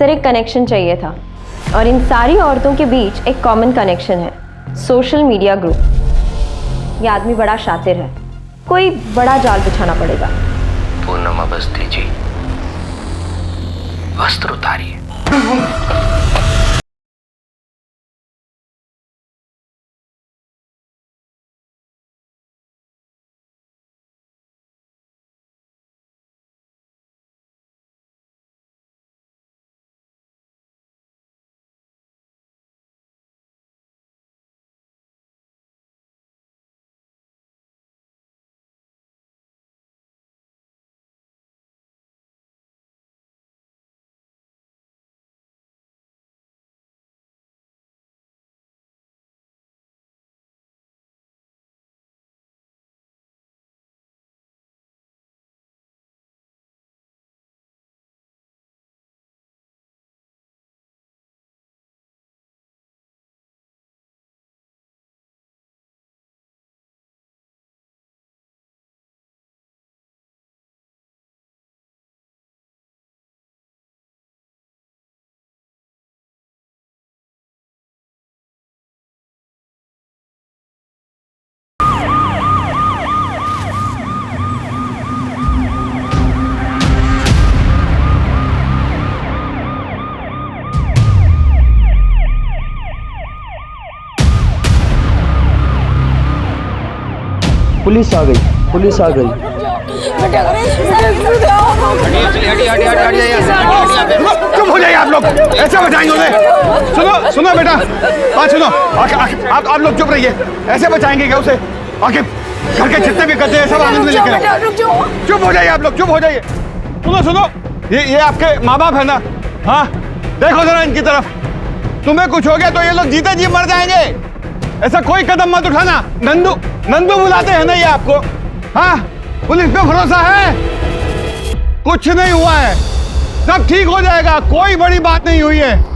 Sir एक connection चाहिए था और इन सारी औरतों के बीच एक कॉमन कनेक्शन है, सोशल मीडिया ग्रुप। ये आदमी बड़ा शातिर है, कोई बड़ा जाल बिछाना पड़ेगा। पूर्णिमा बस्ती जी, वस्त्र उतारिए। पुलिस आ गई, पुलिस आ गई। चुप हो जाइए आप लोग, ऐसे बचाएंगे उन्हें? सुनो सुनो बेटा, बात सुनो। आप लोग चुप रहिए, ऐसे बचाएंगे क्या उसे? आखिर घर के जितने भी करते हैं सब आनंद में लेकर। चुप हो जाइए आप लोग, चुप हो जाइए। सुनो सुनो, ये आपके माँ बाप है ना? हाँ, देखो जरा इनकी तरफ। तुम्हें कुछ हो गया तो ये लोग जीते जी मर जाएंगे। ऐसा कोई कदम मत उठाना। नंदू नंदू बुलाते हैं ना ये आपको? हाँ, पुलिस पे भरोसा है? कुछ नहीं हुआ है, सब ठीक हो जाएगा, कोई बड़ी बात नहीं हुई है।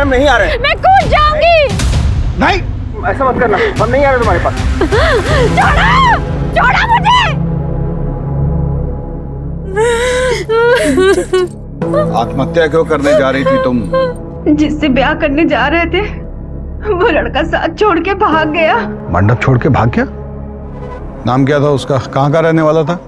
नहीं आ रहे। मैं कूद जाऊंगी। नहीं, ऐसा मत करना, हम नहीं आ रहे तुम्हारे पास। छोड़ो, छोड़ो मुझे। आत्महत्या क्यों करने जा रही थी तुम? जिससे ब्याह करने जा रहे थे वो लड़का साथ छोड़ के भाग गया। मंडप छोड़ के भाग गया? नाम क्या था उसका? कहाँ का रहने वाला था?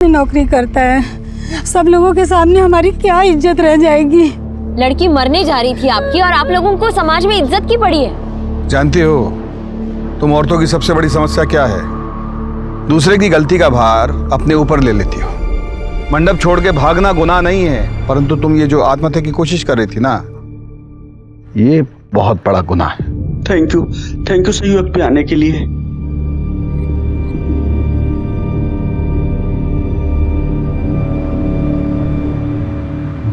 नौकरी करता है, सब लोगों के सामने हमारी क्या इज्जत रह जाएगी। लड़की मरने जा रही थी आपकी और आप लोगों को समाज में इज्जत की पड़ी है। जानती हो तुम औरतों की सबसे बड़ी समस्या क्या है? दूसरे की गलती का भार अपने ऊपर ले लेती हो। मंडप छोड़ के भागना गुनाह नहीं है, परंतु तुम ये जो आत्महत्या की कोशिश कर रही थी ना, ये बहुत बड़ा गुनाह है। थैंक यू सही वक्त पे आने के लिए।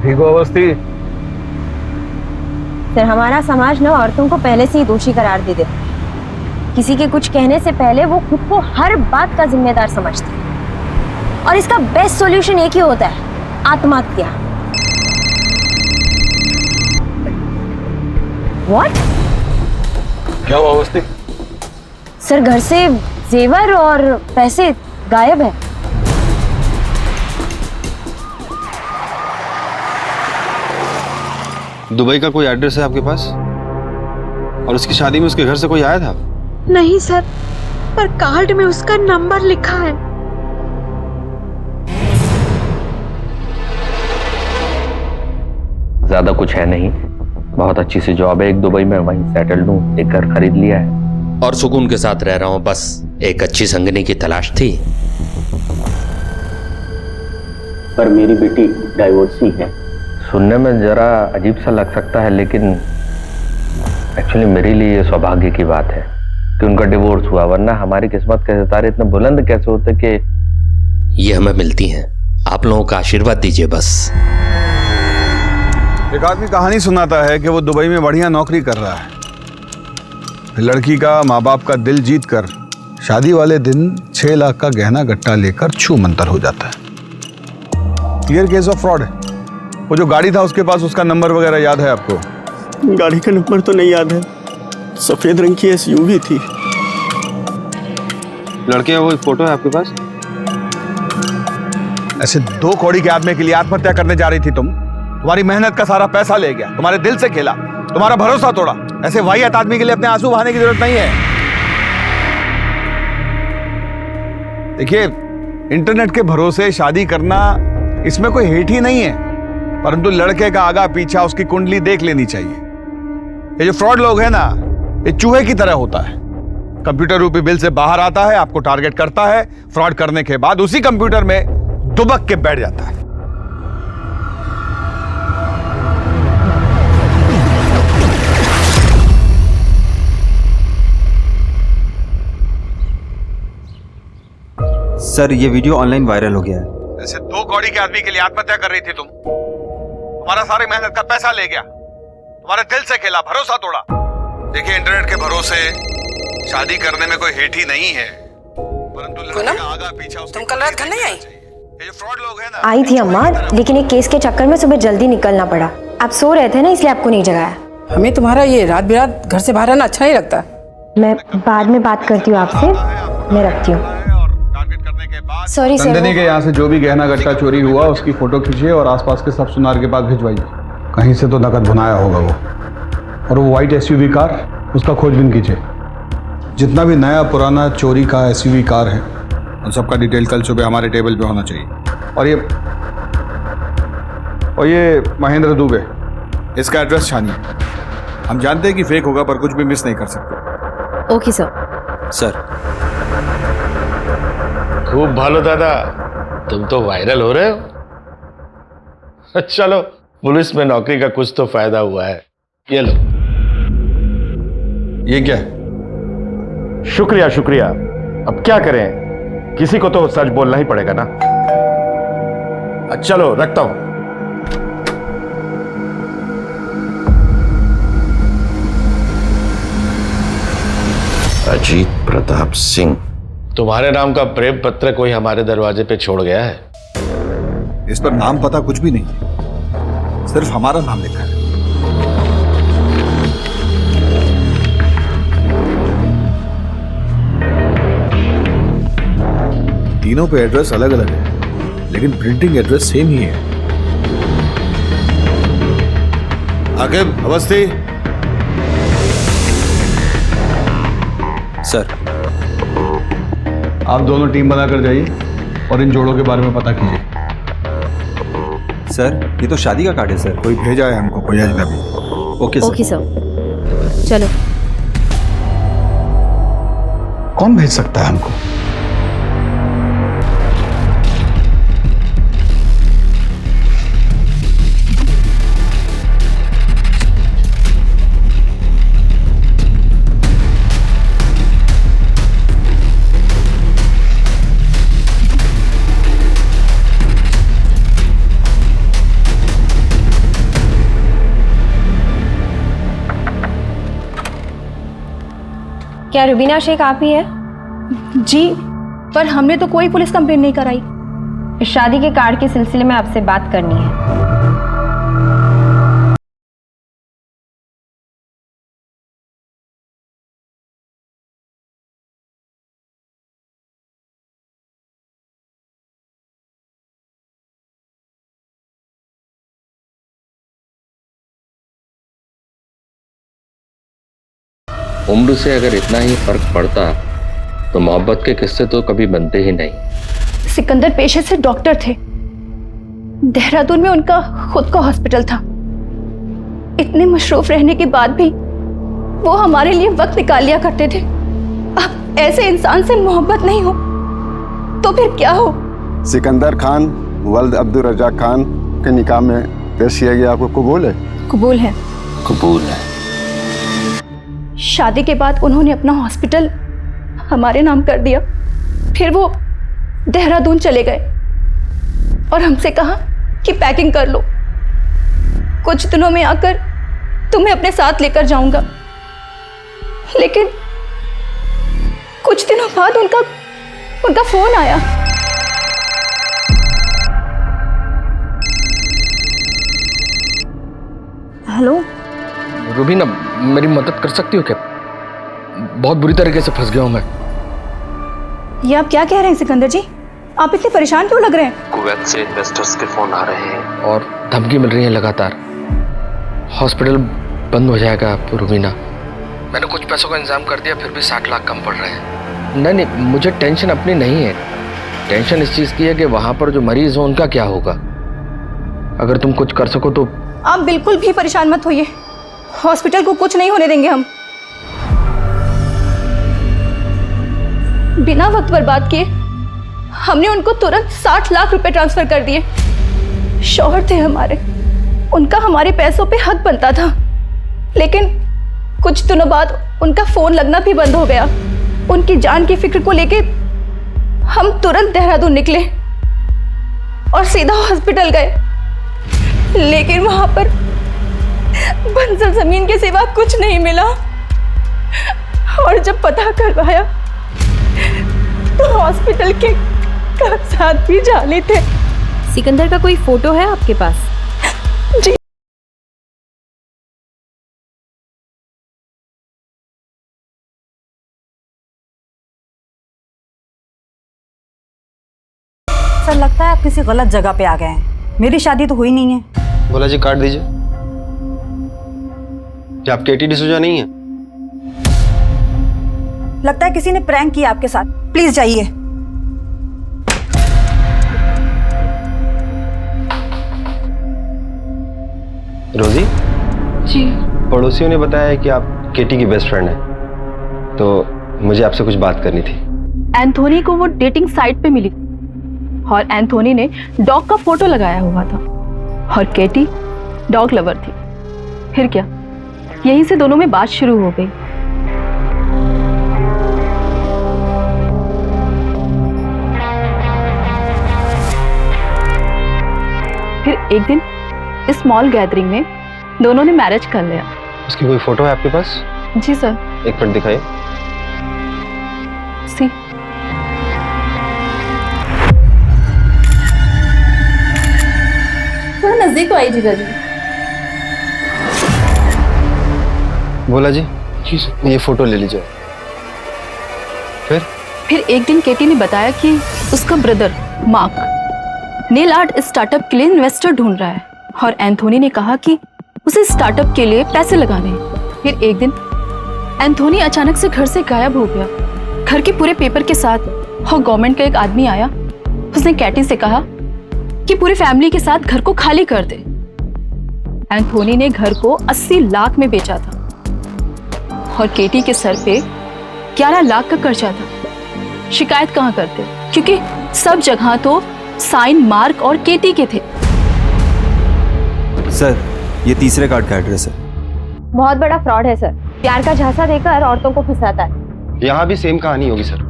ठीक हो अवस्थी? सर हमारा समाज ना औरतों को पहले से ही दोषी करार दे देता है। किसी के कुछ कहने से पहले वो खुद को हर बात का जिम्मेदार समझती है और इसका बेस्ट सॉल्यूशन एक ही होता है, आत्महत्या। What? क्या हुआ अवस्थी? सर घर से जेवर और पैसे गायब है। दुबई का कोई एड्रेस है आपके पास? और उसकी शादी में उसके घर से कोई आया था? नहीं सर, पर कार्ड में उसका नंबर लिखा है। ज्यादा कुछ है नहीं, बहुत अच्छी सी जॉब है एक दुबई में, वहीं सेटल्ड हूँ, एक घर खरीद लिया है और सुकून के साथ रह रहा हूँ। बस एक अच्छी संगनी की तलाश थी। पर मेरी बेटी डाइवोर्सी है। सुनने में जरा अजीब सा लग सकता है, लेकिन एक्चुअली मेरे लिए ये सौभाग्य की बात है कि उनका डिवोर्स हुआ, वरना हमारी किस्मत के सितारे इतने बुलंद कैसे होते कि ये हमें मिलती हैं। आप लोगों का आशीर्वाद दीजिए बस। एक आदमी कहानी सुनाता है कि वो दुबई में बढ़िया नौकरी कर रहा है, फिर लड़की का माँ बाप का दिल जीत कर शादी वाले दिन 6 लाख का गहना गट्टा लेकर छू मंतर हो जाता है। क्लियर केस ऑफ फ्रॉड है। वो जो गाड़ी था उसके पास, उसका नंबर वगैरह याद है आपको? गाड़ी का नंबर तो नहीं याद है, सफेद रंग की एसयूवी थी। लड़के का कोई फोटो है आपके पास? ऐसे 2 कौड़ी के आदमी के लिए आत्महत्या करने जा रही थी तुम? तुम्हारी मेहनत का सारा पैसा ले गया, तुम्हारे दिल से खेला, तुम्हारा भरोसा तोड़ा। ऐसे वाहियात आदमी के लिए अपने आंसू बहाने की जरूरत नहीं है। देखिए, इंटरनेट के भरोसे शादी करना, इसमें कोई हेट ही नहीं है, परंतु लड़के का आगा पीछा, उसकी कुंडली देख लेनी चाहिए। ये जो फ्रॉड लोग हैं ना, ये चूहे की तरह होता है। कंप्यूटर रूपी बिल से बाहर आता है, आपको टारगेट करता है, फ्रॉड करने के बाद उसी कंप्यूटर में दुबक के बैठ जाता है। सर, ये वीडियो ऑनलाइन वायरल हो गया है। ऐसे 2 कौड़ी के आदमी के लिए आत्महत्या कर रही थी तुम? तुम्हारा सारी मेहनत का पैसा ले गया, तुम्हारे दिल से खेला, भरोसा तोड़ा। देखिए, इंटरनेट के भरोसे शादी करने में कोई हेट ही नहीं है, परंतु लड़के का आगा पीछा, तुम कल रात घर नहीं आई? ये जो फ्रॉड लोग हैं ना, आई थी अम्मा, लेकिन एक केस के चक्कर में सुबह जल्दी निकलना पड़ा। आप सो रहे थे ना, इसलिए आपको नहीं जगाया। हमें तुम्हारा ये रात बिरात घर से बाहर आना अच्छा नहीं लगता। मैं बाद में बात करती हूँ आपसे, मैं रखती हूँ। Sorry sir. नंदिनी के यहाँ से जो भी गहना गट्टा चोरी हुआ उसकी फोटो खींचिए और आसपास के सब सुनार के पास भिजवाइए। कहीं से तो नकद भुनाया होगा वो। और वो व्हाइट एसयूवी कार, उसका खोजबीन कीजिए। जितना भी नया पुराना चोरी का एसयूवी कार है, उन सबका डिटेल कल सुबह हमारे टेबल पे होना चाहिए। और ये महेंद्र दुबे, इसका एड्रेस छानिए। हम जानते हैं कि फेक होगा, पर कुछ भी मिस नहीं कर सकते। Okay sir. सर, खूब भालो दादा, तुम तो वायरल हो रहे हो। चलो, पुलिस में नौकरी का कुछ तो फायदा हुआ है। ये लो। ये क्या? शुक्रिया शुक्रिया। अब क्या करें, किसी को तो सच बोलना ही पड़ेगा ना। चलो, रखता हूं। अजीत प्रताप सिंह, तुम्हारे नाम का प्रेम पत्र कोई हमारे दरवाजे पे छोड़ गया है। इस पर नाम पता कुछ भी नहीं, सिर्फ हमारा नाम लिखा है। तीनों पे एड्रेस अलग अलग है, लेकिन प्रिंटिंग एड्रेस सेम ही है। आकिब, अवस्थी। सर, आप दोनों टीम बनाकर जाइए और इन जोड़ों के बारे में पता कीजिए। सर, ये तो शादी का कार्ड है सर। कोई भेजा है हमको, कोई अजनबी। Okay sir. ओके सर, चलो। कौन भेज सकता है हमको? क्या रुबीना शेख आप ही है? जी, पर हमने तो कोई पुलिस कंप्लेंट नहीं कराई। इस शादी के कार्ड के सिलसिले में आपसे बात करनी है। उम्र से अगर इतना ही फर्क पड़ता तो मोहब्बत के किस्से तो कभी बनते ही नहीं। सिकंदर पेशे से डॉक्टर थे। देहरादून में उनका खुद का हॉस्पिटल था। इतने मशरूफ रहने के बाद भी वो हमारे लिए वक्त निकाल लिया करते थे। अब ऐसे इंसान से मोहब्बत नहीं हो तो फिर क्या हो? सिकंदर खान वल्द अब्दुल रज़ाक खान के निकाह में पेश किया गया, आपको कबूल है? कबूल है। कबूल है। शादी के बाद उन्होंने अपना हॉस्पिटल हमारे नाम कर दिया। फिर वो देहरादून चले गए और हमसे कहा कि पैकिंग कर लो, कुछ दिनों में आकर तुम्हें अपने साथ लेकर जाऊंगा। लेकिन कुछ दिनों बाद उनका फोन आया। हेलो रूबीना, मेरी मदद कर सकती हो क्या? बहुत बुरी तरीके से फंस गया हूं मैं। ये आप क्या कह रहे हैं सिकंदर जी? आप इतने परेशान क्यों लग रहे हैं? कुवैत से इन्वेस्टर्स के फोन आ रहे हैं और धमकी मिल रही है लगातार। हॉस्पिटल बंद हो जाएगा रूबीना। मैंने कुछ पैसों का इंतजाम कर दिया, फिर भी 60 लाख कम पड़ रहे हैं। नहीं, मुझे टेंशन अपनी नहीं है। टेंशन इस चीज़ की है कि वहाँ पर जो मरीज हो उनका क्या होगा। अगर तुम कुछ कर सको तो। आप बिल्कुल भी परेशान मत होइए, हॉस्पिटल को कुछ नहीं होने देंगे हम। बिना वक्त बर्बाद किए हमने उनको तुरंत 60 लाख रुपए ट्रांसफर कर दिए। शौहर थे हमारे, उनका हमारे पैसों पे हक बनता था। लेकिन कुछ दिनों बाद उनका फोन लगना भी बंद हो गया। उनकी जान की फिक्र को लेके हम तुरंत देहरादून निकले और सीधा हॉस्पिटल गए। लेकिन वहां पर बंजर जमीन के सिवा कुछ नहीं मिला। और जब पता करवाया तो हॉस्पिटल के कागजात भी जाली थे। सिकंदर का कोई फोटो है आपके पास? जी। सर लगता है आप किसी गलत जगह पे आ गए हैं। मेरी शादी तो हुई नहीं है। बोला जी काट दीजिए। क्या आप केटी डिसूजा नहीं है? लगता है किसी ने प्रैंक किया आपके साथ। प्लीज जाइए। रोजी जी। पड़ोसियों ने बताया है कि आप केटी की बेस्ट फ्रेंड हैं, तो मुझे आपसे कुछ बात करनी थी। एंथोनी को वो डेटिंग साइट पे मिली और एंथोनी ने डॉग का फोटो लगाया हुआ था और केटी डॉग लवर थी। फिर क्या, यहीं से दोनों में बात शुरू हो गई। फिर एक दिन इस स्मॉल गैदरिंग में दोनों ने मैरिज कर लिया। उसकी कोई फोटो है आपके पास? जी सर। एक मिनट दिखाइए। सी। थोड़ा नजदीक आई जीजा जी। बोला जी ये फोटो ले लीजिए। फिर एक दिन केटी ने बताया कि उसका brother mark nail art startup के लिए इन्वेस्टर ढूंढ रहा है और एंथोनी ने कहा कि उसे स्टार्टअप के लिए पैसे लगाने हैं। फिर एक दिन एंथोनी अचानक से घर से गायब हो गया, घर के पूरे पेपर के साथ। और गवर्नमेंट का एक आदमी आया, उसने कैटी से कहा कि पूरी फैमिली के साथ घर को खाली कर दे। एंथोनी ने घर को 80 लाख में बेचा था और केटी के सर पे 11 लाख का कर्जा था। शिकायत कहाँ करते, क्योंकि सब जगह तो साइन मार्क और केटी के थे। सर ये तीसरे कार्ड का एड्रेस है। बहुत बड़ा फ्रॉड है सर। प्यार का झांसा देकर औरतों को फंसाता है। यहाँ भी सेम कहानी होगी सर।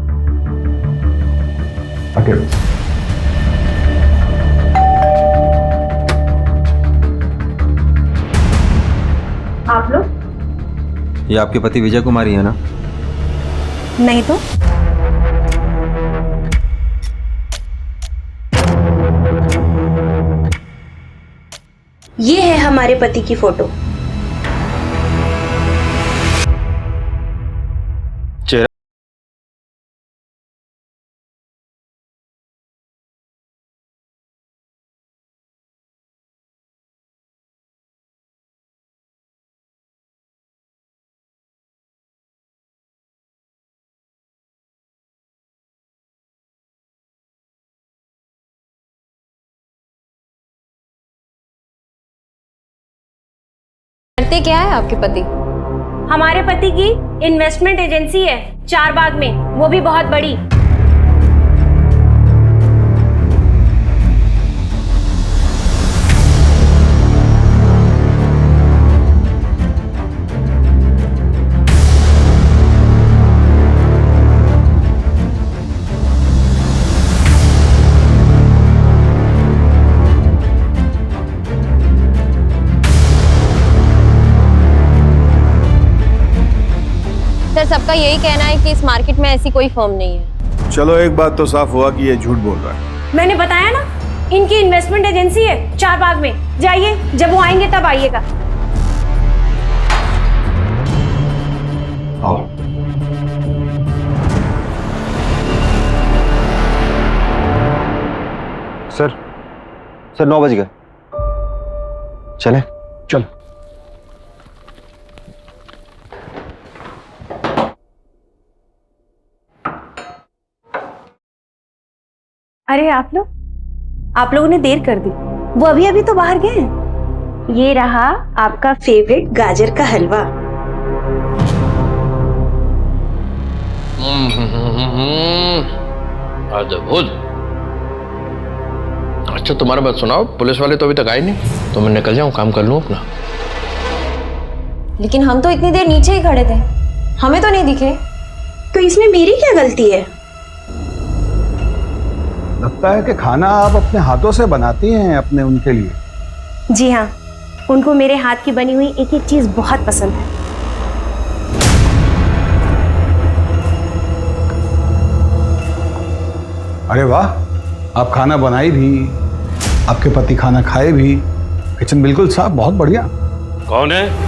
आप लोग? ये आपके पति विजय कुमारी है ना? नहीं तो ये है हमारे पति की फोटो। करते क्या है आपके पति? हमारे पति की इन्वेस्टमेंट एजेंसी है चारबाग में, वो भी बहुत बड़ी। सर, सबका यही कहना है कि इस मार्केट में ऐसी कोई फर्म नहीं है। चलो एक बात तो साफ हुआ कि ये झूठ बोल रहा है। मैंने बताया ना, इनकी इन्वेस्टमेंट एजेंसी है चारबाग में। जाइए, जब वो आएंगे तब आइएगा। आओ। सर 9 बज गए, चले? चल। अरे आप लोगों ने देर कर दी। वो अभी अभी तो बाहर गए हैं। ये रहा आपका फेवरेट गाजर का हलवा। अद्भुत। अच्छा तुम्हारा बात सुनाओ, पुलिस वाले तो अभी तक आए नहीं, तो मैं निकल जाऊं, काम कर लूं अपना। लेकिन हम तो इतनी देर नीचे ही खड़े थे, हमें तो नहीं दिखे। तो इसमें मेरी क्या गलती है? लगता है कि खाना आप अपने हाथों से बनाती हैं अपने उनके लिए। जी हाँ, उनको मेरे हाथ की बनी हुई एक एक चीज बहुत पसंद है। अरे वाह, आप खाना बनाई भी, आपके पति खाना खाए भी, किचन बिल्कुल साफ, बहुत बढ़िया। कौन है?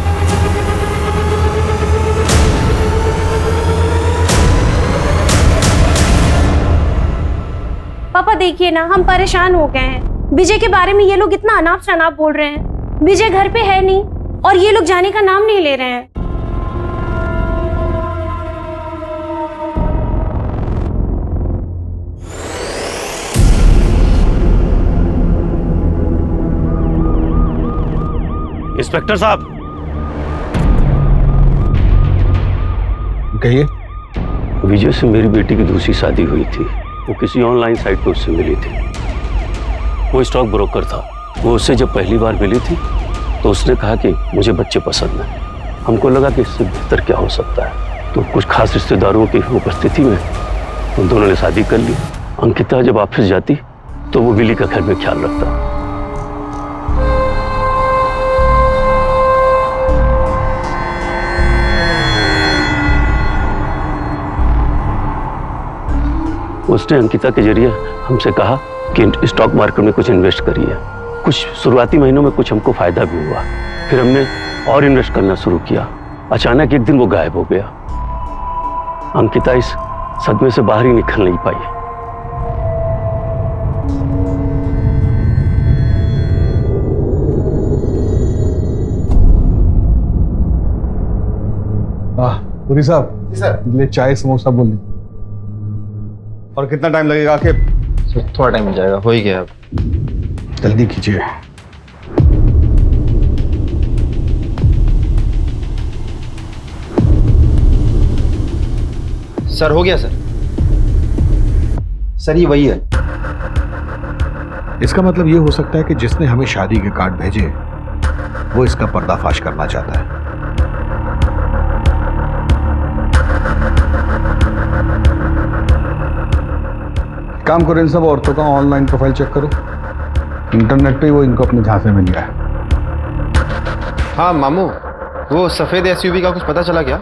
पापा देखिए ना, हम परेशान हो गए हैं। विजय के बारे में ये लोग इतना अनाप शनाप बोल रहे हैं। विजय घर पे है नहीं और ये लोग जाने का नाम नहीं ले रहे हैं। इंस्पेक्टर साहब, कहिए। विजय से मेरी बेटी की दूसरी शादी हुई थी। वो किसी ऑनलाइन साइट पर उससे मिली थी। वो स्टॉक ब्रोकर था। वो उससे जब पहली बार मिली थी तो उसने कहा कि मुझे बच्चे पसंद हैं। हमको लगा कि इससे बेहतर क्या हो सकता है, तो कुछ खास रिश्तेदारों की उपस्थिति में उन दोनों ने शादी कर ली। अंकिता जब ऑफिस जाती तो वो विली का घर में ख्याल रखता। उसने अंकिता के जरिए हमसे कहा कि स्टॉक मार्केट में कुछ इन्वेस्ट करिए। कुछ शुरुआती महीनों में कुछ हमको फायदा भी हुआ। फिर हमने और इन्वेस्ट करना शुरू किया। अचानक एक दिन वो गायब हो गया। अंकिता इस सदमे से बाहर ही निकल नहीं पाई। पुरी साहब, सर ले चाय समोसा बोल दीजिए। और कितना टाइम लगेगा? आके थोड़ा टाइम मिल जाएगा, हो ही गया। जल्दी कीजिए। सर हो गया सर। सर ये वही है। इसका मतलब ये हो सकता है कि जिसने हमें शादी के कार्ड भेजे वो इसका पर्दाफाश करना चाहता है। काम करो, इन सब औरतों का ऑनलाइन प्रोफाइल चेक करो। इंटरनेट पे वो इनको अपने झांसे में लिया है। हाँ मामू, वो सफेद एसयूवी का कुछ पता चला क्या?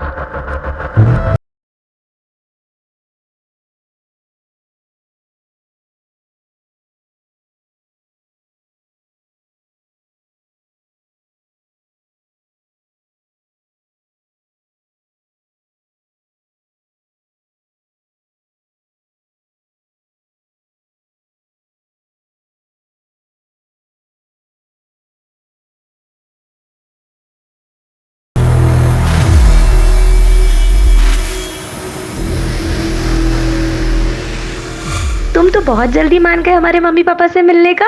तुम तो बहुत जल्दी मान गए हमारे मम्मी पापा से मिलने का।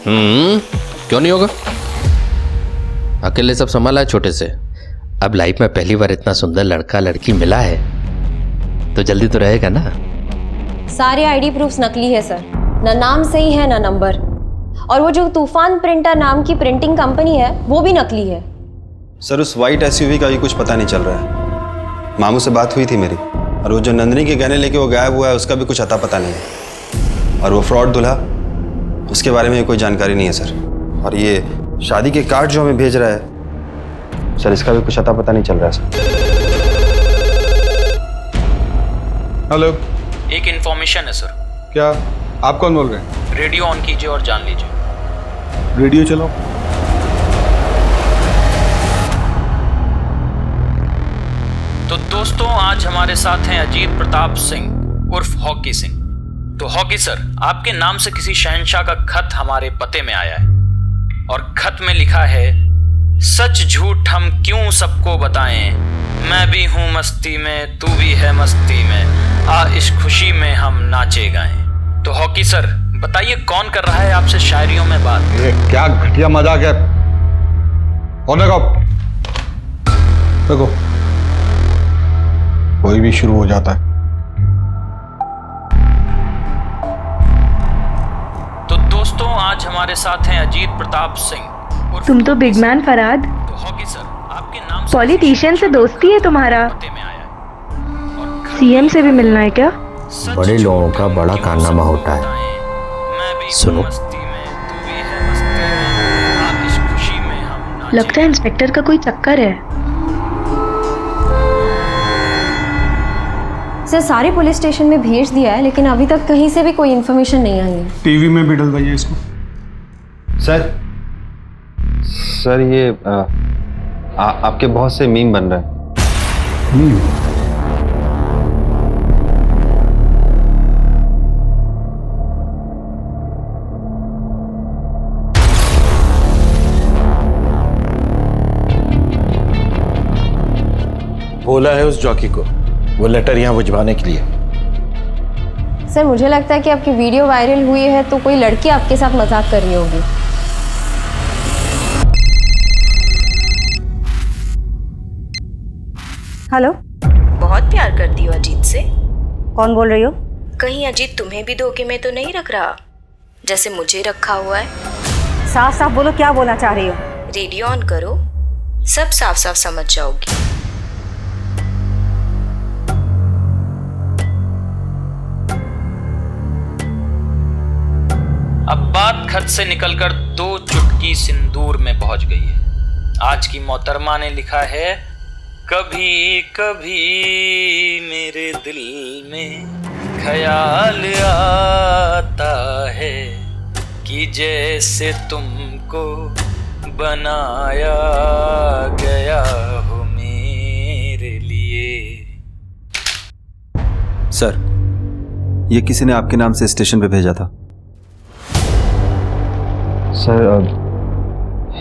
क्यों नहीं होगा? अकेले सब संभाला है छोटे से। अब लाइफ में पहली बार इतना सुंदर लड़का लड़की मिला है तो जल्दी तो रहेगा ना। सारे आईडी प्रूफ्स नकली है सर, ना नाम सही है ना नंबर। और वो जो तूफान प्रिंटर नाम की प्रिंटिंग कंपनी है वो भी नकली है। सर उस वाइट एसयूवी का भी कुछ पता नहीं चल रहा है। मामू से बात हुई थी मेरी, और वो जो नंदिनी के गहने लेके वो गायब हुआ है उसका भी कुछ अता पता नहीं है। और वो फ्रॉड दूल्हा, उसके बारे में कोई जानकारी नहीं है सर। और ये शादी के कार्ड जो हमें भेज रहा है सर, इसका भी कुछ अता पता नहीं चल रहा है सर। हेलो, एक इन्फॉर्मेशन है सर। क्या? आप कौन बोल रहे हैं? रेडियो ऑन कीजिए और जान लीजिए। रेडियो चलाओ। तो दोस्तों, आज हमारे साथ हैं अजीत प्रताप सिंह उर्फ हॉकी सिंह। तो हॉकी सर, आपके नाम से किसी शहंशाह का खत हमारे पते में आया है, और खत में लिखा है, सच झूठ हम क्यों सबको बताएं, मैं भी हूँ मस्ती में, तू भी है मस्ती में, आ इस खुशी में हम नाचे गाएं। तो हॉकी सर बताइए, कौन कर रहा है आपसे शायरियों में बात? ये क्या घटिया मजाक है। होने को देखो, कोई भी शुरू हो जाता है। तो दोस्तों, आज हमारे साथ हैं अजीत प्रताप सिंह। तुम तो बिग मैन फराद। तो हॉकी सर, आपके नाम से पॉलिटिशियन से दोस्ती है तुम्हारा? पते में आया है। और सीएम से भी मिलना है क्या? बड़े लोगों का बड़ा कारनामा होता है। सुनो, लगता है इंस्पेक्टर का कोई चक्कर है। सर सारे पुलिस स्टेशन में भेज दिया है, लेकिन अभी तक कहीं से भी कोई इन्फॉर्मेशन नहीं आई है। टीवी में भी डलवाइए इसको। सर ये आपके बहुत से मीम बन रहे हैं। बोला है उस जॉकी को वो लेटर यहाँ भिजवाने के लिए। सर मुझे लगता है कि आपकी वीडियो वायरल हुई है तो कोई लड़की आपके साथ मजाक कर रही होगी। हेलो, बहुत प्यार करती हो अजीत से? कौन बोल रही हो? कहीं अजीत तुम्हें भी धोखे में तो नहीं रख रहा जैसे मुझे रखा हुआ है? साफ साफ बोलो, क्या बोलना चाह रही हो? रेडियो ऑन करो, सब साफ साफ समझ जाओगी। अब बात खत से निकलकर 2 चुटकी सिंदूर में पहुंच गई है। आज की मोहतरमा ने लिखा है, कभी कभी मेरे दिल में ख्याल आता है कि जैसे तुमको बनाया गया हो मेरे लिए। सर, ये किसी ने आपके नाम से स्टेशन पे भेजा था। सर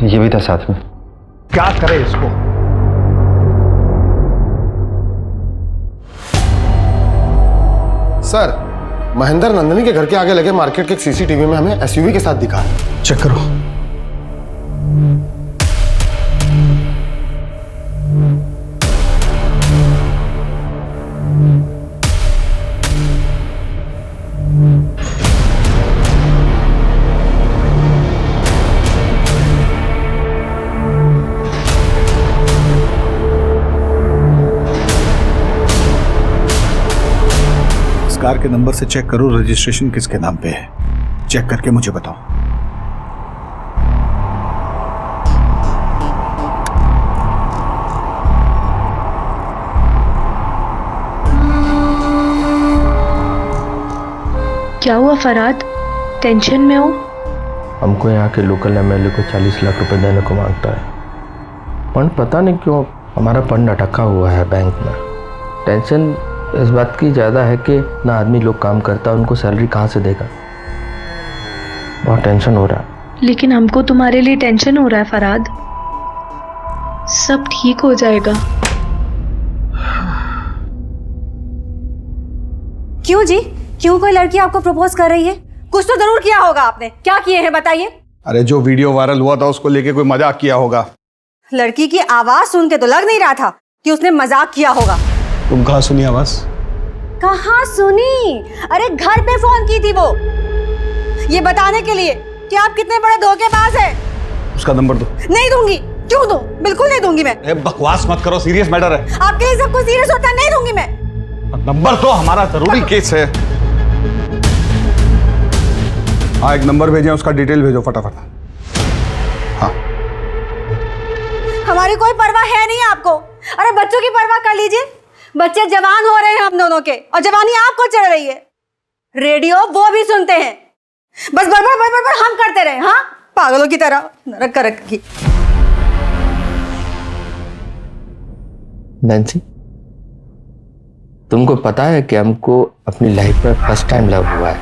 ये भी था साथ में। क्या करे इसको? सर, महेंद्र नंदिनी के घर के आगे लगे मार्केट के एक सीसीटीवी में हमें एसयूवी के साथ दिखा है। चेक करो। कार के नंबर से चेक करो रजिस्ट्रेशन किसके नाम पे है। चेक करके मुझे बताओ। क्या हुआ फराद, टेंशन में हो? हमको यहाँ के लोकल एमएलए को 40 लाख रुपए देने को मांगता है। फंड पता नहीं क्यों हमारा फंड अटका हुआ है बैंक में। टेंशन इस बात की ज़्यादा है कि ना आदमी लोग काम करता है, उनको सैलरी कहाँ से देगा। बहुत टेंशन हो रहा है। लेकिन हमको तुम्हारे लिए टेंशन हो रहा है फराद। सब ठीक हो जाएगा। क्यों जी? क्यों कोई लड़की आपको प्रपोज कर रही है? कुछ तो जरूर किया होगा आपने। क्या किए हैं बताइए। अरे जो वीडियो वायरल हुआ था उसको लेके कोई मजाक किया होगा। लड़की की आवाज सुन के तो लग नहीं रहा था कि उसने मजाक किया होगा। तुम कहाँ सुनी आवाज? कहाँ सुनी? अरे घर पे फोन की थी वो, ये बताने के लिए कि आप कितने बड़े धोखेबाज हैं। उसका नंबर दो। नहीं दूंगी। क्यों दूं? बिल्कुल नहीं दूंगी मैं। बकवास मत करो, सीरियस मैटर है। आपके लिए सब कुछ सीरियस होता है, नहीं दूंगी मैं। नंबर तो हमारा जरूरी केस है। हाँ, एक नंबर भेजें, उसका डिटेल भेजो फटाफट। हाँ। हमारी कोई परवाह है नहीं आपको। अरे बच्चों की परवाह कर लीजिए, बच्चे जवान हो रहे हैं हम दोनों के, और जवानी आपको चढ़ रही है। रेडियो वो भी सुनते हैं, बस बड़बड़ बड़बड़ बड़ हम करते रहे। हाँ, पागलों की तरह नरक कर रखी। नैन्सी, तुमको पता है कि हमको अपनी लाइफ में फर्स्ट टाइम लव हुआ है,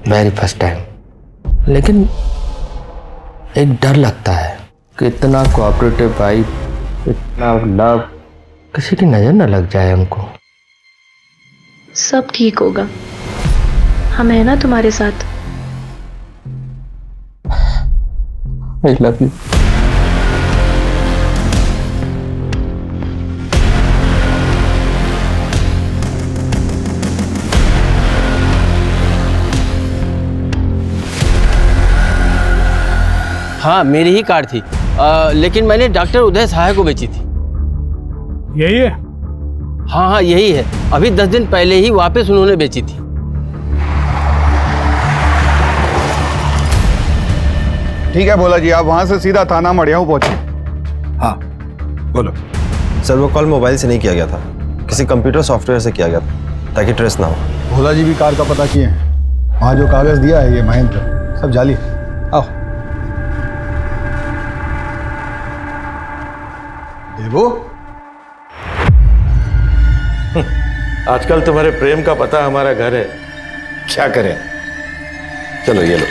वेरी फर्स्ट टाइम। लेकिन एक डर लगता है कि इतना कोऑपरेटिव वाइफ, इतना लव, किसी की नजर न लग जाए हमको। सब ठीक होगा, हम है ना तुम्हारे साथ। I love you. हाँ, मेरी ही कार थी, लेकिन मैंने डॉक्टर उदय सहाय को बेची थी। यही है? हाँ हाँ, यही है। अभी 10 दिन पहले ही वापस उन्होंने बेची थी। ठीक है भोला जी, आप वहां से सीधा थाना मड़ियाऊ पहुंचे। हाँ बोलो। सर, वो कॉल मोबाइल से नहीं किया गया था, किसी कंप्यूटर सॉफ्टवेयर से किया गया था, ताकि ट्रेस ना हो। भोला जी भी कार का पता किए हैं, वहां जो कागज दिया है ये महेंद्र, सब जाली है। आओ देवो। आजकल तुम्हारे प्रेम का पता हमारा घर है, क्या करें। चलो ये लो।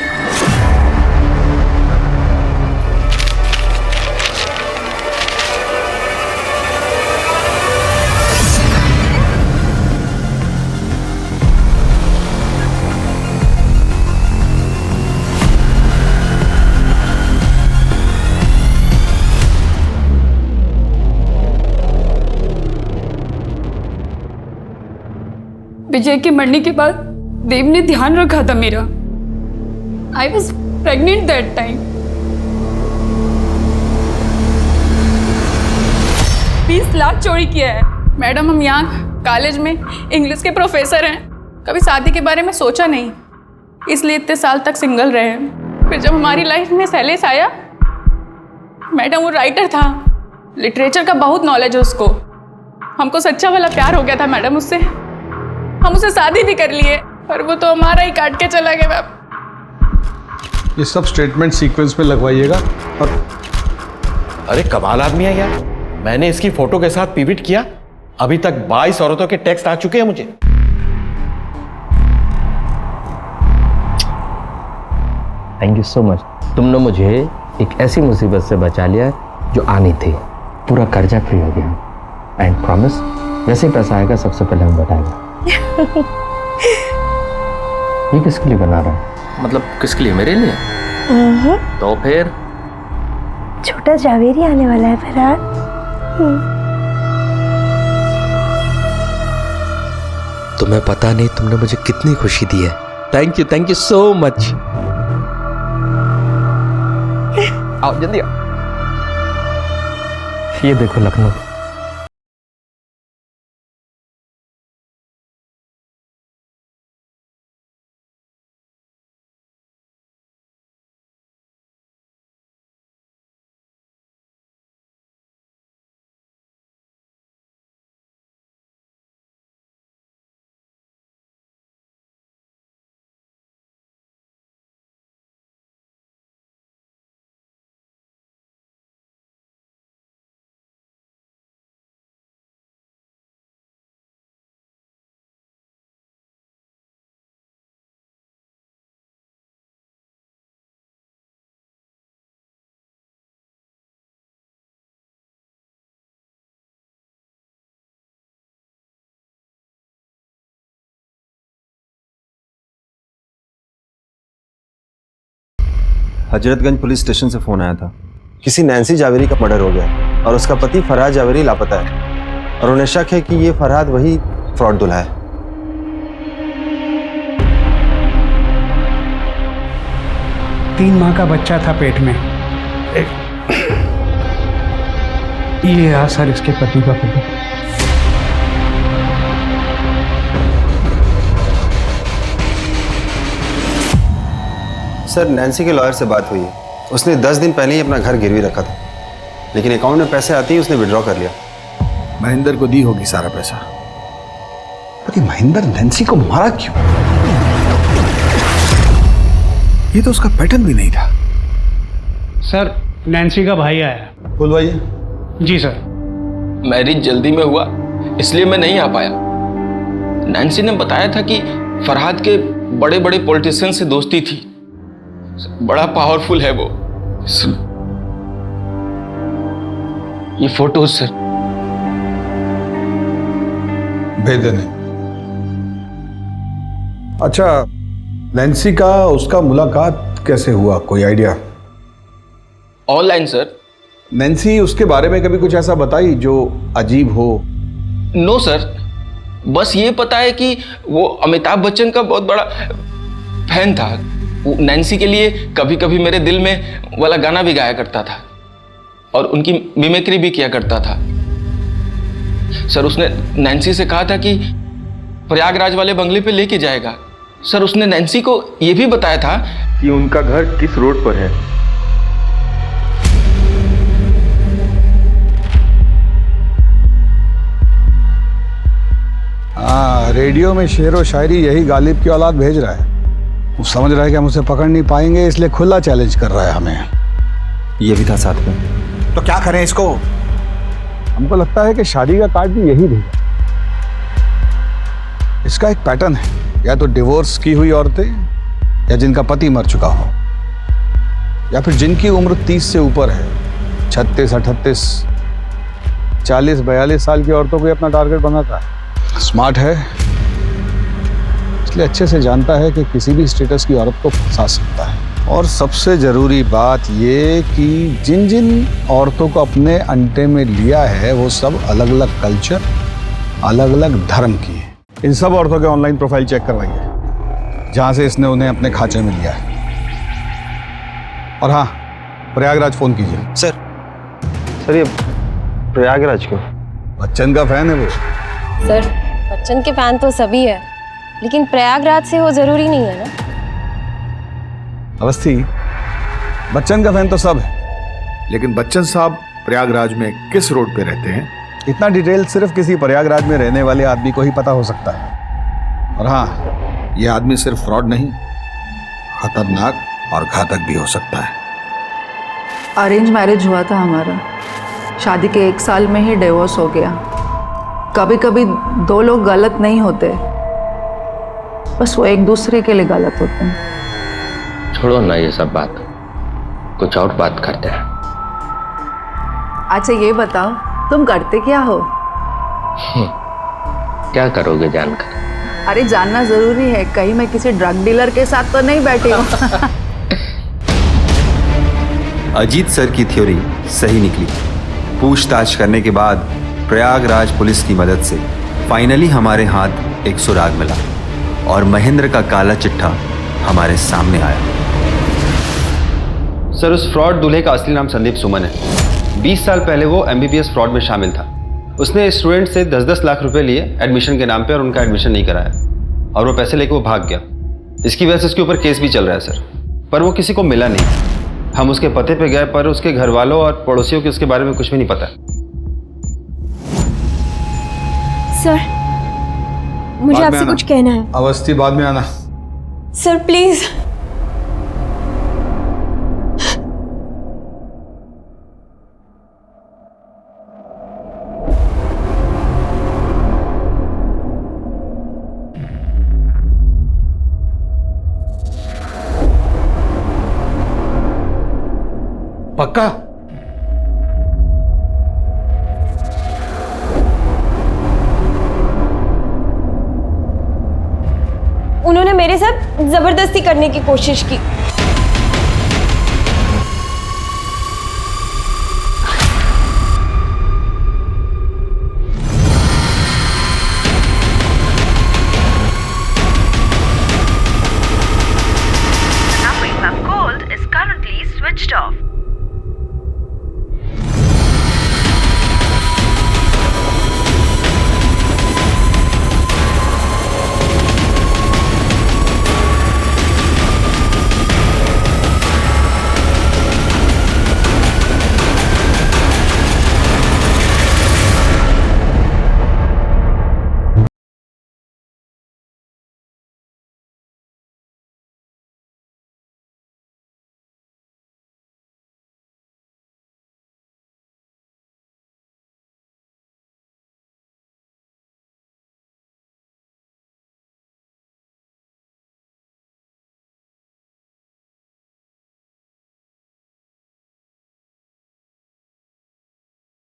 विजय के मरने के बाद देव ने ध्यान रखा था मेरा। I was pregnant that time. 20 lakh चोरी किया है। मैडम, हम यहाँ कॉलेज में इंग्लिश के प्रोफेसर हैं, कभी शादी के बारे में सोचा नहीं, इसलिए इतने साल तक सिंगल रहे। फिर जब हमारी लाइफ में शैलेश आया, मैडम वो राइटर था, लिटरेचर का बहुत नॉलेज है उसको, हमको सच्चा वाला प्यार हो गया था मैडम उससे। हम उसे शादी भी कर लिए, पर वो तो हमारा ही काट के चला गया मैम। ये सब स्टेटमेंट सीक्वेंस में लगवाइएगा। और अरे कमाल आदमी है यार, मैंने इसकी फोटो के साथ पिविट किया, अभी तक 22 औरतों के टेक्स्ट आ चुके हैं मुझे। Thank you so much. तुमने मुझे एक ऐसी मुसीबत से बचा लिया जो आनी थी। पूरा कर्जा फ्री हो गया। एंड प्रॉमिस, जैसे ही पैसा आएगा सबसे पहले हम बताएंगे। ये किसके लिए बना रहा है? मतलब किसके लिए? मेरे लिए? तो फिर छोटा जावेरी आने वाला है फरहाद। तुम्हें पता नहीं तुमने मुझे कितनी खुशी दी है। Thank you so much. आओ जल्दी आओ। ये देखो लखनऊ। हजरतगंज पुलिस स्टेशन से फ़ोन आया था, किसी नैन्सी जावेरी का मर्डर हो गया और उसका पति फरहाद जावेरी लापता है और उन्हें शक है कि ये फरहाद वही फ्रॉड दूल्हा है। तीन माह का बच्चा था पेट में। ये रहा सर इसके पति का फोटो। सर, नैन्सी के लॉयर से बात हुई है। उसने 10 दिन पहले ही अपना घर गिरवी रखा था, लेकिन अकाउंट में पैसे आते ही उसने विड्रॉ कर लिया। महेंद्र को दी होगी सारा पैसा। पर महेंद्र नैन्सी को मारा क्यों? ये तो उसका पैटर्न भी नहीं था। सर, नैन्सी का भाई आया। बोल भाई। जी सर। मैरिज जल्दी में हुआ इसलिए मैं नहीं आ पाया। नैन्सी ने बताया था कि फरहाद के बड़े बड़े पॉलिटिशियन से दोस्ती थी, बड़ा पावरफुल है वो। ये फोटोज सर। भेज देने। अच्छा, नैन्सी का उसका मुलाकात कैसे हुआ, कोई आइडिया? Online sir. नैन्सी उसके बारे में कभी कुछ ऐसा बताई जो अजीब हो? नो सर, बस ये पता है कि वो अमिताभ बच्चन का बहुत बड़ा फैन था। वो नैन्सी के लिए कभी कभी मेरे दिल में वाला गाना भी गाया करता था और उनकी मिमिक्री भी किया करता था। सर, उसने नैन्सी से कहा था कि प्रयागराज वाले बंगले पे लेके जाएगा। सर, उसने नैन्सी को यह भी बताया था कि उनका घर किस रोड पर है। हाँ, रेडियो में शेर व शायरी यही गालिब की औलाद भेज रहा है। वो समझ रहा है कि हम उसे पकड़ नहीं पाएंगे, इसलिए खुला चैलेंज कर रहा है हमें। ये भी था साथ में। तो क्या करें इसको? हमको लगता है कि शादी का कार्ड भी यही भेजा। इसका एक पैटर्न है, या तो डिवोर्स की हुई औरतें, या जिनका पति मर चुका हो, या फिर जिनकी उम्र 30 से ऊपर है। 36, 38, 40, 42 साल की औरतों को अपना टारगेट बनाता है। स्मार्ट है, इसलिए अच्छे से जानता है कि किसी भी स्टेटस की औरत को फंसा सकता है। और सबसे जरूरी बात ये कि जिन जिन औरतों को अपने अंटे में लिया है वो सब अलग अलग कल्चर, अलग अलग धर्म की है। इन सब औरतों के ऑनलाइन प्रोफाइल चेक करवाइए जहां से इसने उन्हें अपने खांचे में लिया है। और हाँ, प्रयागराज फोन कीजिए। सर ये प्रयागराज क्यों? बच्चन का फैन है वो। सर, बच्चन के फैन तो सभी है, लेकिन प्रयागराज से वो जरूरी नहीं है ना। अवस्थी, बच्चन का फैन तो सब है, लेकिन बच्चन साहब प्रयागराज में किस रोड पे रहते हैं, इतना डिटेल सिर्फ किसी प्रयागराज में रहने वाले आदमी को ही पता हो सकता है। और हाँ, ये आदमी सिर्फ फ्रॉड नहीं, खतरनाक और घातक भी हो सकता है। अरेंज मैरिज हुआ था हमारा, शादी के 1 साल में ही डिवोर्स हो गया। कभी कभी 2 लोग गलत नहीं होते, बस वो एक दूसरे के लिए गलत होते हैं। छोड़ो ना ये सब बात, कुछ और बात करते हैं। अच्छा ये बताओ, तुम करते क्या हो? क्या करोगे जानकर? अरे जानना जरूरी है, कहीं मैं किसी ड्रग डीलर के साथ तो नहीं बैठी हूँ। अजीत सर की थ्योरी सही निकली। पूछताछ करने के बाद प्रयागराज पुलिस की मदद से फाइनली हमारे हाथ एक सुराग मिला और महेंद्र का काला चिट्ठा हमारे सामने आया। सर, उस फ्रॉड दूल्हे का असली नाम संदीप सुमन है। 20 साल पहले वो MBBS फ्रॉड में शामिल था। उसने स्टूडेंट से 10-10 लाख रुपए लिए एडमिशन के नाम पे और उनका एडमिशन नहीं कराया और वो पैसे लेके वो भाग गया। इसकी वजह से उसके ऊपर केस भी चल रहा है सर, पर वो किसी को मिला नहीं। हम उसके पते पे गए पर उसके घर वालों और पड़ोसियों को उसके बारे में कुछ भी नहीं पता। सर, मुझे आपसे कुछ कहना है। अवस्थी, बाद में आना। Sir please. पक्का? उन्होंने मेरे साथ जबरदस्ती करने की कोशिश की।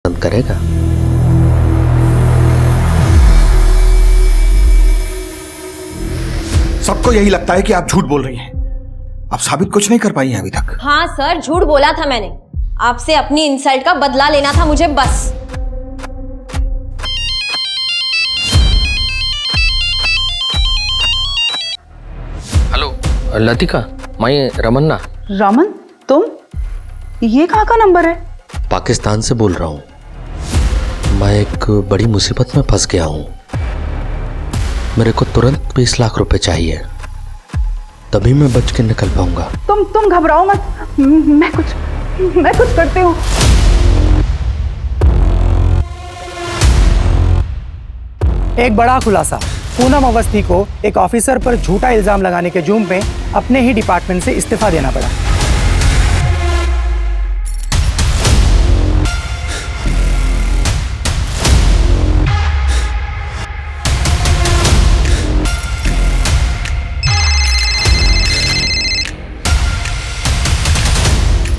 पसंद करेगा। सबको यही लगता है कि आप झूठ बोल रही हैं। आप साबित कुछ नहीं कर पाई हैं अभी तक। हाँ सर, झूठ बोला था मैंने। आपसे अपनी इंसल्ट का बदला लेना था मुझे बस। हेलो लतिका, मैं रमन्ना। रमन, तुम? ये कहाँ का नंबर है? पाकिस्तान से बोल रहा हूँ। मैं एक बड़ी मुसीबत में फंस गया हूँ। मेरे को तुरंत 20 लाख रुपए चाहिए, तभी मैं बच के निकल पाऊंगा। तुम घबराओ मत, मैं कुछ करती हूँ। एक बड़ा खुलासा। पूनम अवस्थी को एक ऑफिसर पर झूठा इल्जाम लगाने के जुर्म में अपने ही डिपार्टमेंट से इस्तीफा देना पड़ा।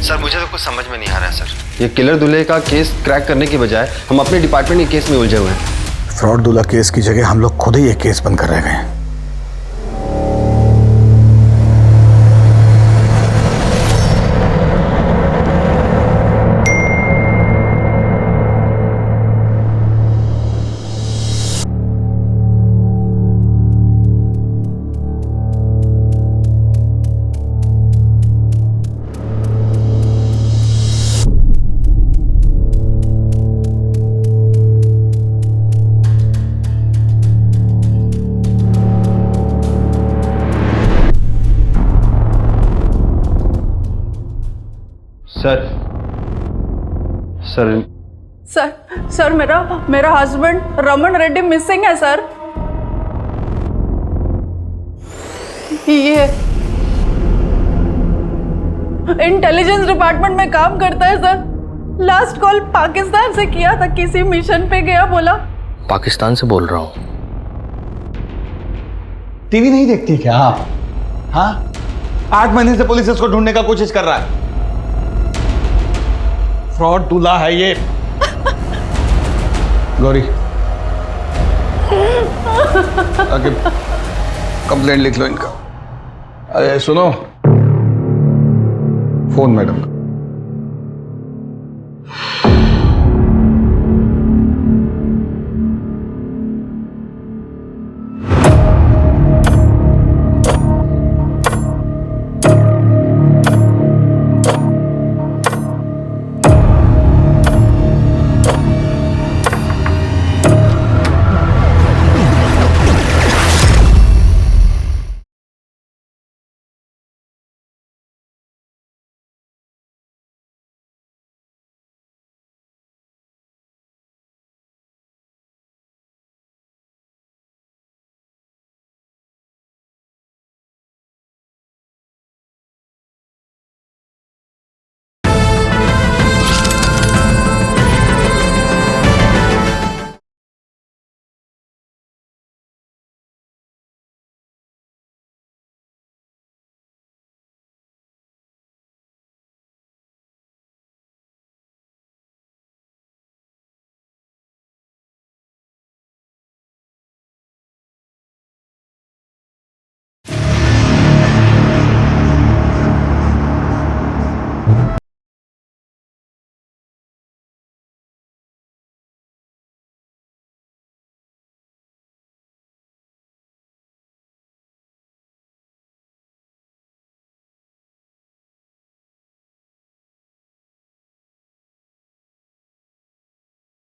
सर मुझे तो कुछ समझ में नहीं आ रहा है सर। ये किलर दूल्हे का केस क्रैक करने की बजाय हम अपने डिपार्टमेंट के केस में उलझे हुए हैं। फ्रॉड दूल्हा केस की जगह हम लोग खुद ही एक केस बंद कर रहे हैं। सर मेरा हस्बैंड रमन रेड्डी मिसिंग है सर। ये इंटेलिजेंस डिपार्टमेंट में काम करता है सर। लास्ट कॉल पाकिस्तान से किया था, किसी मिशन पे गया बोला। पाकिस्तान से बोल रहा हूँ। टीवी नहीं देखती क्या आप? हाँ, 8 महीने से पुलिस इसको ढूंढने का कोशिश कर रहा है। फ्रॉड दूल्हा है ये। गौरी, आगे कंप्लेंट लिख लो इनका। अरे सुनो, फोन मैडम का।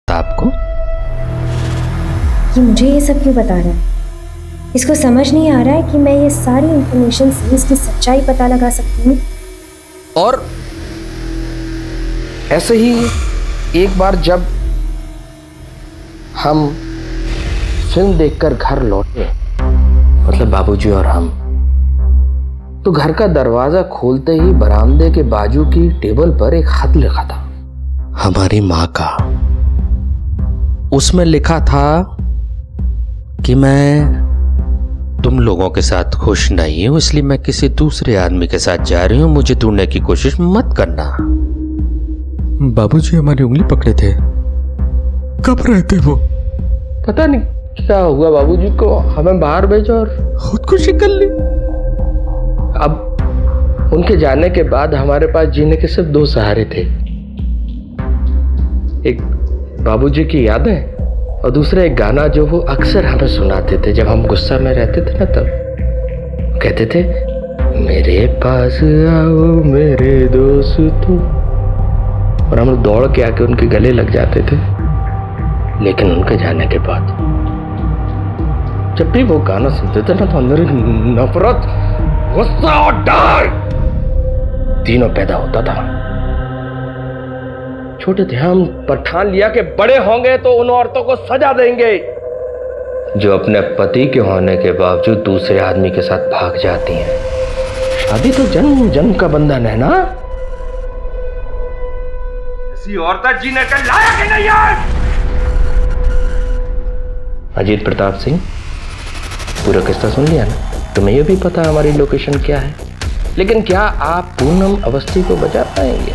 आपको ये मुझे ये सब क्यों बता रहा है? इसको समझ नहीं आ रहा है कि मैं ये सारी इंफॉर्मेशन से इसकी सच्चाई पता लगा सकती हूँ। और ऐसे ही एक बार जब हम फिल्म देखकर घर लौटे, मतलब बाबूजी और हम, तो घर का दरवाजा खोलते ही बरामदे के बाजू की टेबल पर एक खत लिखा था, हमारी माँ का। उसमें लिखा था कि मैं तुम लोगों के साथ खुश नहीं हूं, इसलिए मैं किसी दूसरे आदमी के साथ जा रही हूं, मुझे ढूंढने की कोशिश मत करना। बाबूजी हमारी उंगली पकड़े थे, कब रहते वो? पता नहीं क्या हुआ बाबूजी को, हमें बाहर भेजा और खुदकुशी कर ली। अब उनके जाने के बाद हमारे पास जीने के सिर्फ 2 सहारे थे, एक बाबूजी की यादें और दूसरा एक गाना जो वो अक्सर हमें सुनाते थे जब हम गुस्सा में रहते थे ना, तब कहते थे मेरे पास आओ मेरे दोस्तों, और हम दौड़ के आके उनके गले लग जाते थे। लेकिन उनके जाने के बाद जब भी वो गाना सुनते थे ना तो अंदर नफरत, गुस्सा और डर तीनों पैदा होता था। छोटे थे हम, पर ठान लिया कि बड़े होंगे तो उन औरतों को सजा देंगे जो अपने पति के होने के बावजूद दूसरे आदमी के साथ भाग जाती हैं। शादी तो जन्म जन्म का बंधन है ना, ऐसी औरत जीने के लायक ही नहीं है। अजीत प्रताप सिंह, पूरा किस्सा सुन लिया ना? तुम्हें यह भी पता है हमारी लोकेशन क्या है, लेकिन क्या आप पूनम अवस्थी को बचा पाएंगे?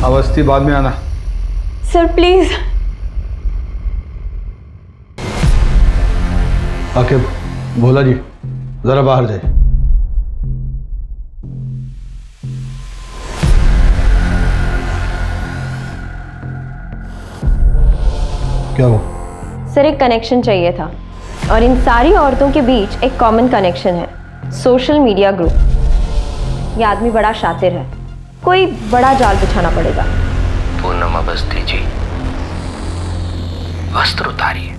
अवस्थी बाद में आना। Sir please. आके भोला जी जरा बाहर जाए। क्या हो? सर एक कनेक्शन चाहिए था, और इन सारी औरतों के बीच एक कॉमन कनेक्शन है, सोशल मीडिया ग्रुप। ये आदमी बड़ा शातिर है, कोई बड़ा जाल बिछाना पड़ेगा। पूनम अवस्थी जी, वस्त्र उतारिए।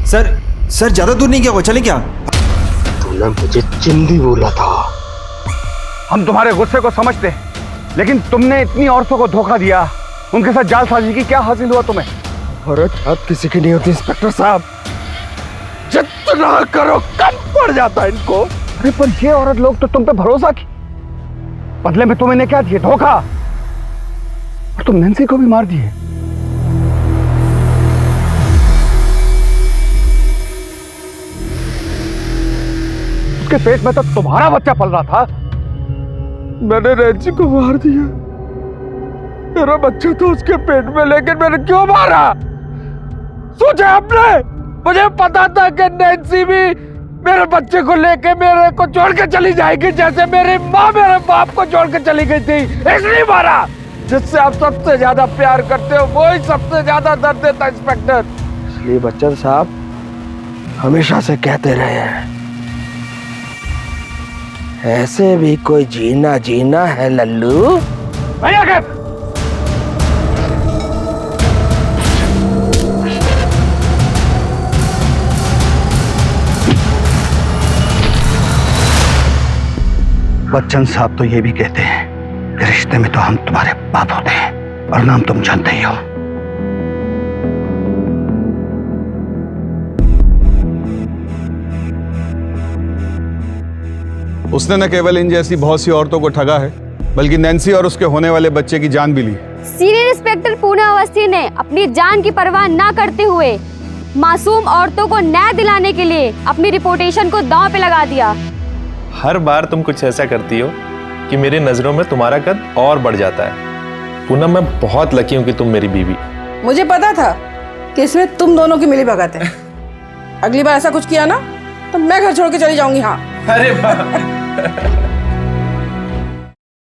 सर ज्यादा दूर नहीं गया वो, चले क्या? तूने मुझे चिंदी बोला था। हम तुम्हारे गुस्से को समझते, लेकिन तुमने इतनी औरतों को धोखा दिया, उनके साथ जालसाजी की, क्या हासिल हुआ तुम्हें? औरत आप किसी की नहीं होती इंस्पेक्टर साहब, जितना करो कम पड़ जाता है इनको। अरे पर ये औरत लोग तो तुम पे भरोसा की, बदले में तुम इन्हें क्या दिए? धोखा। और तुम नैन्सी को भी मार दिए। उसके पेट में तो तुम्हारा बच्चा पल रहा था। मैंने नैन्सी को मार दिया, मेरा बच्चा तो उसके पेट में, लेकिन मैंने क्यों मारा? सोचा आपने? मुझे पता था कि नैन्सी भी मेरे बच्चे को लेके मेरे को छोड़ के चली जाएगी, जैसे मेरी माँ मेरे बाप को छोड़ के चली गई थी। इसलिए मारा। जिससे आप सबसे ज्यादा प्यार करते हो वही सबसे ज्यादा दर्द देता है इंस्पेक्टर। इसलिए बच्चन साहब हमेशा से कहते रहे हैं, ऐसे भी कोई जीना जीना है लल्लू। भैया के बच्चन साहब तो ये भी कहते हैं कि रिश्ते में तो हम तुम्हारे बाप होते हैं, और नाम तुम जानते ही हो। उसने न केवल इन जैसी बहुत सी औरतों को ठगा है, बल्कि नैन्सी और उसके होने वाले बच्चे की जान भी ली। सीनियर इंस्पेक्टर पूनम अवस्थी ने अपनी जान की परवाह ना करते हुए मासूम औरतों को न्याय दिलाने के लिए अपनी रिपुटेशन को दांव पे लगा दिया। हर बार तुम कुछ ऐसा करती हो कि मेरी नजरों में तुम्हारा कद और बढ़ जाता है। पूनम, मैं बहुत लकी हूँ कि तुम मेरी बीवी। मुझे पता था कि इसमें तुम दोनों की मिली भगत है। अगली बार ऐसा कुछ किया ना तो मैं घर छोड़ के चली जाऊंगी। हाँ। अरे